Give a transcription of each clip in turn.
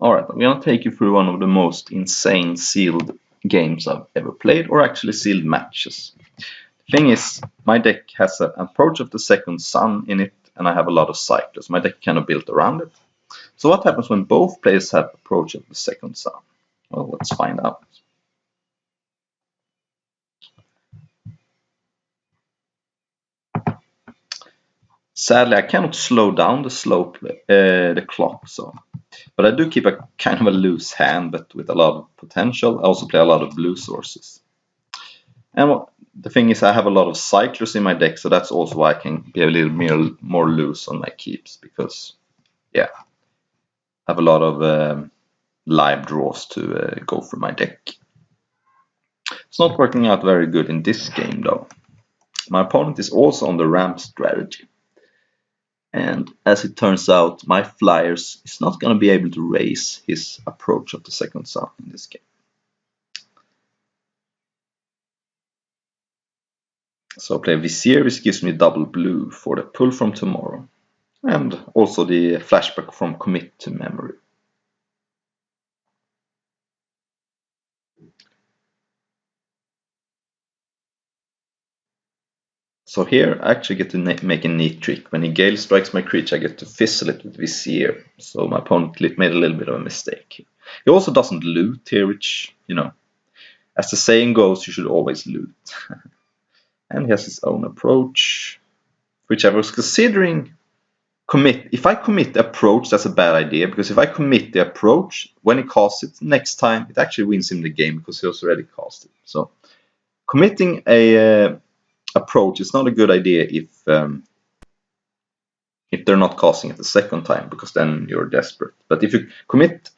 Alright, I'm gonna take you through one of the most insane sealed games I've ever played, or actually sealed matches. The thing is, my deck has an Approach of the Second Sun in it, and I have a lot of cyclers. My deck kind of built around it. So what happens when both players have Approach of the Second Sun? Well, let's find out. Sadly, I cannot slow down the clock, but I do keep a kind of a loose hand, but with a lot of potential. I also play a lot of blue sources. And the thing is, I have a lot of cyclers in my deck, so that's also why I can be a little more loose on my keeps, because, yeah, I have a lot of live draws to go through my deck. It's not working out very good in this game, though. My opponent is also on the ramp strategy. And as it turns out, my Flyers is not going to be able to raise his Approach of the Second Sun in this game. So I play Vizier, which gives me double blue for the Pull from Tomorrow. And also the flashback from Commit to Memory. So here I actually get to make a neat trick. When he Gale strikes my creature, I get to fizzle it with Vizier. So my opponent made a little bit of a mistake. He also doesn't loot here, which, you know, as the saying goes, you should always loot. And he has his own Approach, which I was considering commit. If I commit the Approach, that's a bad idea, because if I commit the Approach, when he casts it next time, it actually wins him the game because he was already cast it. So committing a Approach is not a good idea if they're not casting it the second time, because then you're desperate. But if you commit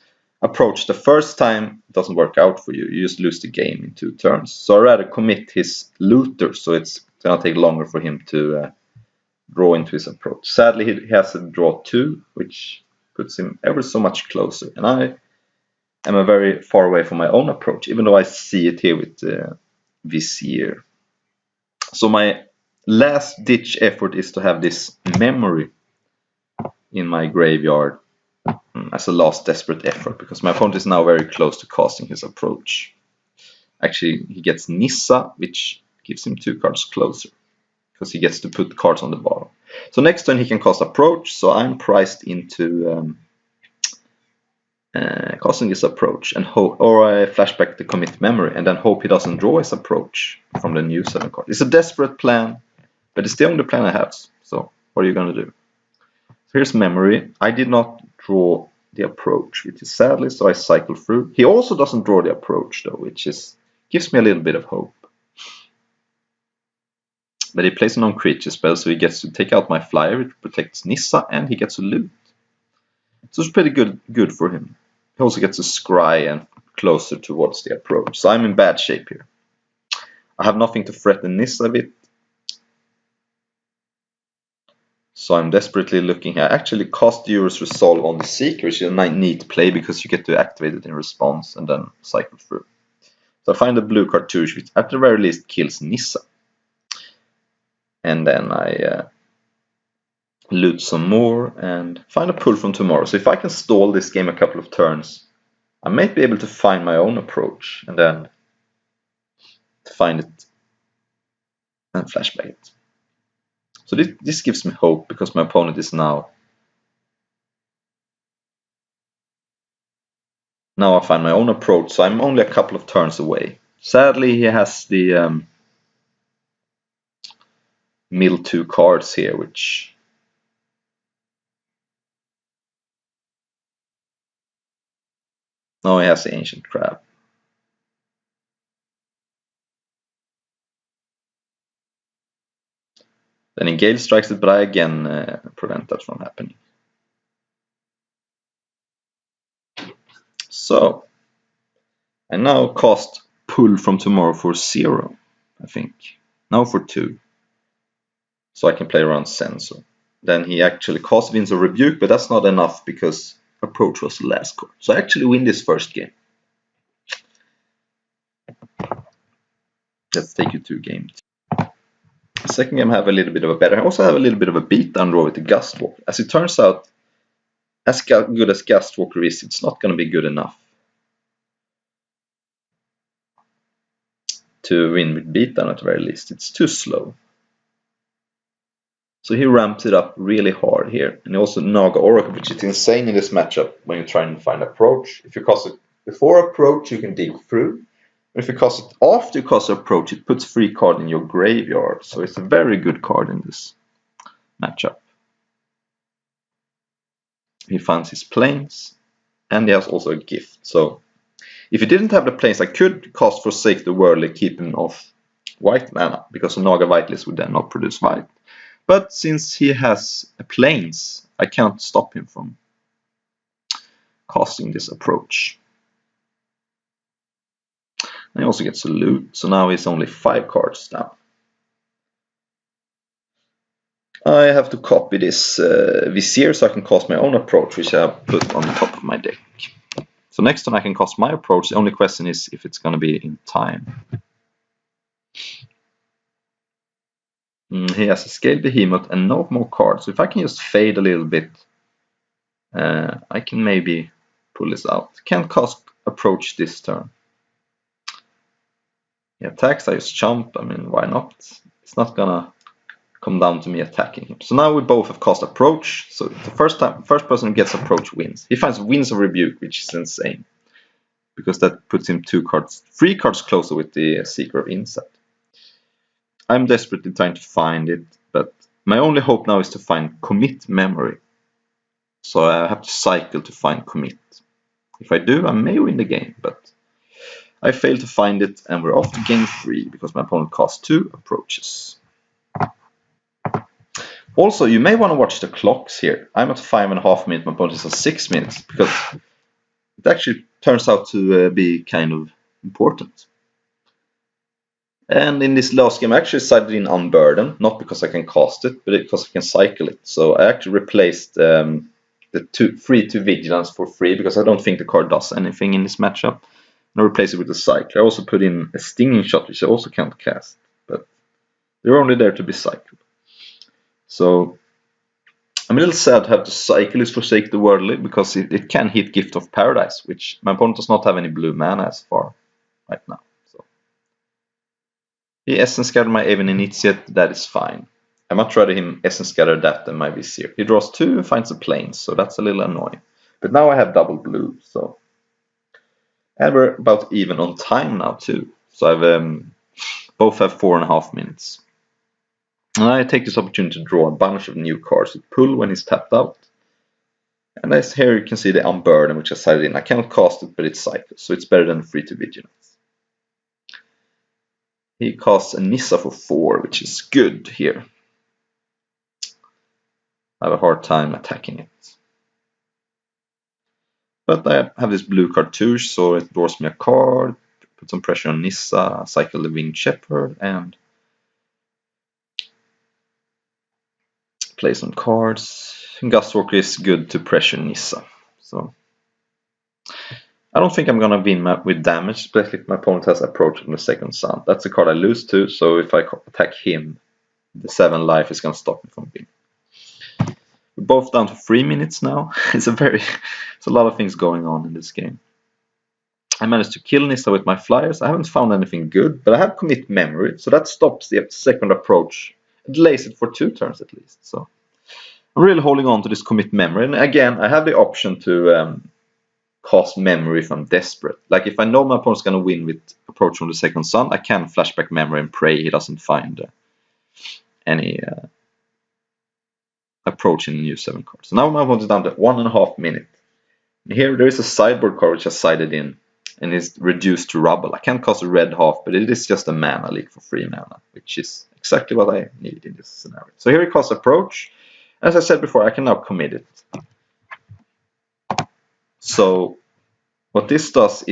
Approach the first time, it doesn't work out for you. You just lose the game in 2 turns. So I'd rather commit his Looter, so it's gonna take longer for him to draw into his Approach. Sadly, he has a draw 2, which puts him ever so much closer. And I am a very far away from my own Approach, even though I see it here with Vizier. So my last ditch effort is to have this Memory in my graveyard as a last desperate effort, because my opponent is now very close to casting his Approach. Actually, he gets Nissa, which gives him 2 cards closer, because he gets to put cards on the bottom. So next turn he can cast Approach, so I'm priced into casting his Approach, or I flashback the Commit Memory, and then hope he doesn't draw his Approach from the new 7 card. It's a desperate plan, but it's the only plan I have, so what are you going to do? So here's Memory. I did not draw the Approach, which is sadly, so I cycle through. He also doesn't draw the Approach, though, which gives me a little bit of hope. But he plays a non-creature spell, so he gets to take out my Flyer, which protects Nissa, and he gets a loot. So it's pretty good for him. He also gets a Scry and closer towards the Approach, so I'm in bad shape here. I have nothing to threaten Nissa with, so I'm desperately looking here. I actually cast Eurus Resolve on the Seeker, which is a neat play because you get to activate it in response and then cycle through. So I find a blue cartouche, which at the very least kills Nissa. And then I loot some more and find a Pull from Tomorrow. So if I can stall this game a couple of turns, I might be able to find my own Approach and then find it and flashback it. So this gives me hope, because my opponent is now I find my own Approach, so I'm only a couple of turns away. Sadly, he has the mill 2 cards here, which no, he has the Ancient Crab. Then he Gale strikes it, but I again prevent that from happening. So I now cast Pull from Tomorrow for 0, I think. Now for 2. So I can play around Censor. Then he actually casts Winds of Rebuke, but that's not enough because Approach was the last card. So I actually win this first game. Let's take you to game 2. Second game I have a little bit of a better. I also have a little bit of a beatdown draw with the Gust Walk. As it turns out, as good as Gastwalker is, it's not going to be good enough to win with beatdown at the very least. It's too slow. So he ramps it up really hard here. And also Naga Oracle, which is insane in this matchup when you're trying to find approach. If you cast it before approach, you can dig through. If you cast it after you cast approach, it puts 3 cards in your graveyard. So it's a very good card in this matchup. He finds his planes, and he has also a gift. So if he didn't have the planes, I could cast Forsake the Worldly, keeping off white mana, because a Naga Vitalist would then not produce white. But since he has a planes, I can't stop him from casting this approach. And he also gets a loot, so now he's only 5 cards down. I have to copy this Vizier so I can cast my own approach, which I have put on the top of my deck. So next time I can cast my approach. The only question is if it's going to be in time. He has a Scale Behemoth and no more cards. So if I can just fade a little bit, I can maybe pull this out. Can't cast approach this turn. He attacks, I just jump. I mean, why not? It's not gonna come down to me attacking him. So now we both have cast approach. So the first person who gets approach wins. He finds Winds of Rebuke, which is insane, because that puts him 3 cards closer with the Seeker of Insight. I'm desperately trying to find it, but my only hope now is to find Commit Memory. So I have to cycle to find Commit. If I do, I may win the game, but I failed to find it, and we're off to game 3 because my opponent cast 2 approaches. Also, you may want to watch the clocks here. I'm at 5.5 minutes, my opponent is at 6 minutes, because it actually turns out to be kind of important. And in this last game, I actually decided in Unburden, not because I can cast it, but because I can cycle it. So I actually replaced the 3/2 Vigilance for 3, because I don't think the card does anything in this matchup. And I replaced it with a cycle. I also put in a Stinging Shot, which I also can't cast, but they're only there to be cycled. So I'm a little sad to have to cycle this Forsake the Worldly, because it can hit Gift of Paradise, which my opponent does not have any blue mana as far right now. So he Essence Scattered my Aven Initiate, that is fine. I much rather him Essence Scatter that than my Vizier. He draws 2 and finds a plane, so that's a little annoying. But now I have double blue, so. And we're about even on time now too. So I've both have 4.5 minutes. And I take this opportunity to draw a bunch of new cards to pull when he's tapped out. And as here you can see the Unburden, which I decided in. I cannot cast it, but it's cycles, so it's better than 3/2 Vigilance. He casts a Nissa for 4, which is good here. I have a hard time attacking it. But I have this blue card too, so it draws me a card, put some pressure on Nissa, cycle the Winged Shepherd, and play some cards. Gustwalker is good to pressure Nissa. So I don't think I'm gonna win with damage, especially if my opponent has approach on the second sun. That's a card I lose to, so if I attack him, the 7 life is gonna stop me from winning. We're both down to 3 minutes now. It's a lot of things going on in this game. I managed to kill Nissa with my flyers. I haven't found anything good, but I have Commit Memory, so that stops the second approach. It delays it for 2 turns at least. So I'm really holding on to this Commit Memory. And again, I have the option to cast Memory if I'm desperate. Like if I know my opponent's going to win with approach from the second sun, I can flashback Memory and pray he doesn't find any approach in the new 7 cards. So now my opponent is down to 1.5 minutes. And here there is a sideboard card which I sided in, and is reduced to rubble. I can't cast a red half, but it is just a mana leak for 3 mana, which is exactly what I need in this scenario. So here he casts approach. As I said before, I can now commit it. So what this does,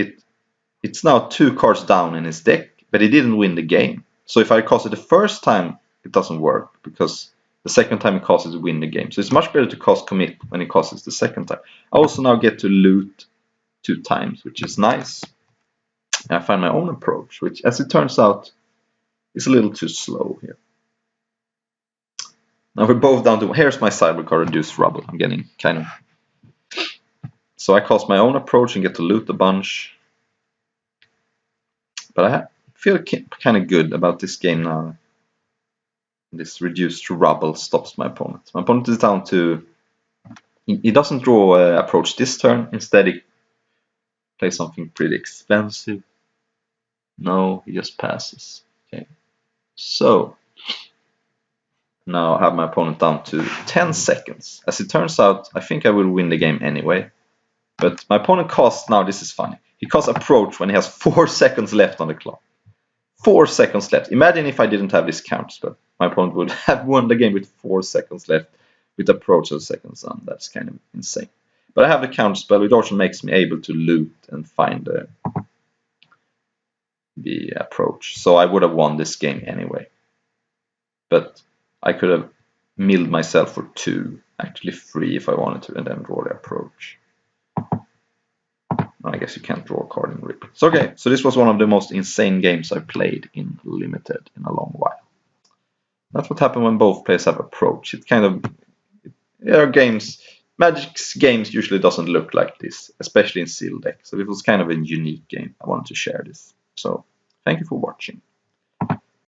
it's now 2 cards down in his deck, but he didn't win the game. So if I cast it the first time, it doesn't work, because the second time he casts it, win the game. So it's much better to cast commit when he casts it the second time. I also now get to loot 2 times, which is nice. And I find my own approach, which, as it turns out, is a little too slow here. Now we're both down to, here's my sideboard card, Reduced Rubble. I'm getting kind of So I cast my own approach and get to loot a bunch. But I feel kind of good about this game now. This reduced rubble stops my opponent. My opponent is down to... He doesn't draw approach this turn. Instead, he plays something pretty expensive. No, he just passes. Okay. So, now I have my opponent down to 10 seconds. As it turns out, I think I will win the game anyway. But my opponent casts... Now, this is funny. He casts approach when he has 4 seconds left on the clock. 4 seconds left. Imagine if I didn't have this counter spell. My opponent would have won the game with 4 seconds left with approach of seconds on. That's kind of insane. But I have the counter spell, which also makes me able to loot and find the approach. So I would have won this game anyway. But I could have milled myself for 2, actually 3 if I wanted to, and then draw the approach. I guess you can't draw a card in Rip. So okay, so this was one of the most insane games I've played in Limited in a long while. That's what happened when both players have approach. It kind of... There are games... Magic's games usually doesn't look like this, especially in Seal deck. So it was kind of a unique game. I wanted to share this. So, thank you for watching.